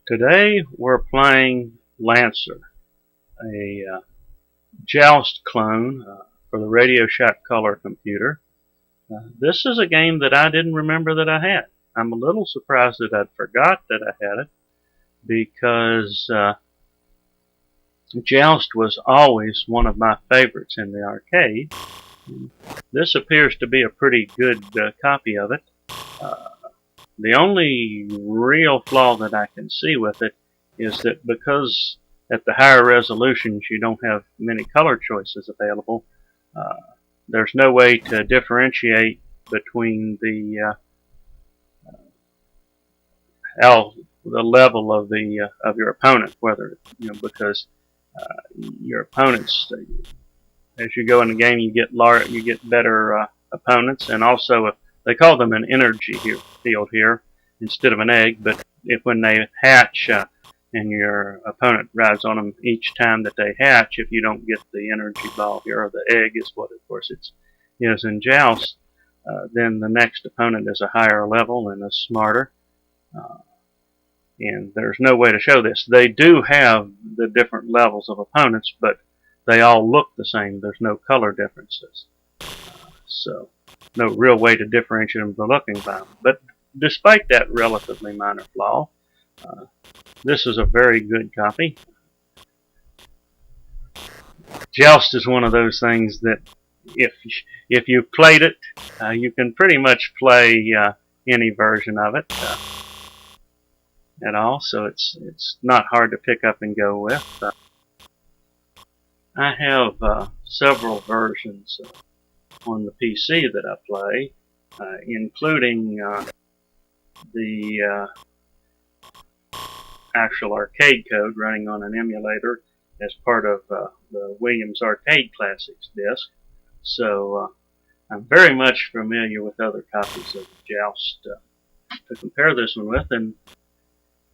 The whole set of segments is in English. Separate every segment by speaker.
Speaker 1: Today we're playing Lancer, a Joust clone for the Radio Shack Color computer. This is a game that I didn't remember that I had. I'm a little surprised that I'd forgot that I had it because Joust was always one of my favorites in the arcade. This appears to be a pretty good copy of it. The only real flaw that I can see with it is that because at the higher resolutions you don't have many color choices available, there's no way to differentiate between the level of your opponent, whether because your opponents, as you go in the game, you get better opponents, and also they call them an energy field here instead of an egg. But when they hatch and your opponent rides on them each time that they hatch, if you don't get the energy ball here, or the egg is what of course it is in Joust, then the next opponent is a higher level and is smarter. And there's no way to show this. They do have the different levels of opponents, but they all look the same. There's no color differences. So no real way to differentiate them by looking by them. But despite that relatively minor flaw, this is a very good copy. Joust is one of those things that if you've played it, you can pretty much play any version of it at all. So it's not hard to pick up and go with. I have several versions on the PC that I play, including the actual arcade code running on an emulator as part of the Williams Arcade Classics disc. So I'm very much familiar with other copies of Joust to compare this one with, and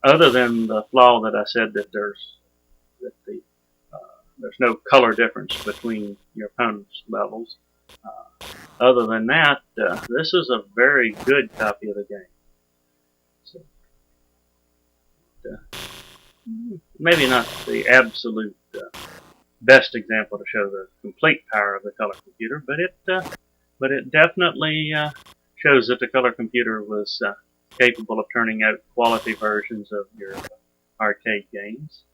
Speaker 1: other than the flaw that I said that there's no color difference between your opponent's levels. Other than that, this is a very good copy of the game. So, maybe not the absolute best example to show the complete power of the color computer, but it definitely shows that the color computer was capable of turning out quality versions of your arcade games.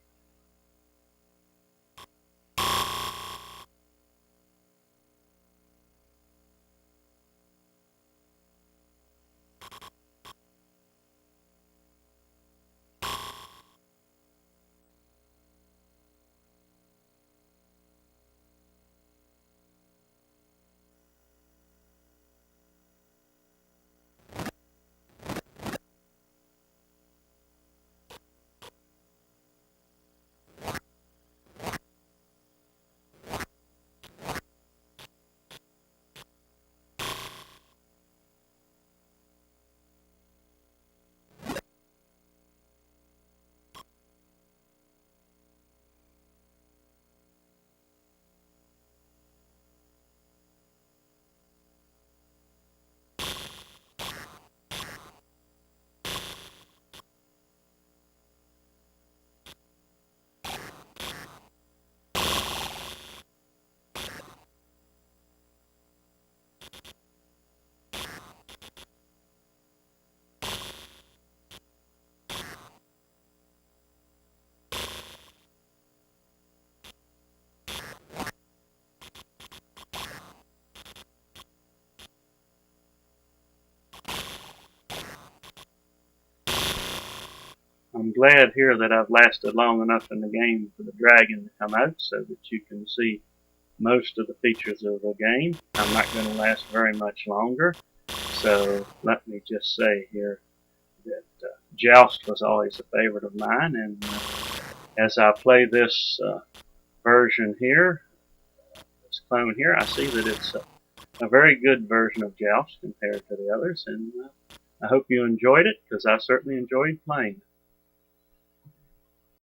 Speaker 1: I'm glad here that I've lasted long enough in the game for the dragon to come out so that you can see most of the features of the game. I'm not going to last very much longer, so let me just say here that Joust was always a favorite of mine, and as I play this version here, this clone here, I see that it's a very good version of Joust compared to the others, and I hope you enjoyed it, because I certainly enjoyed playing it.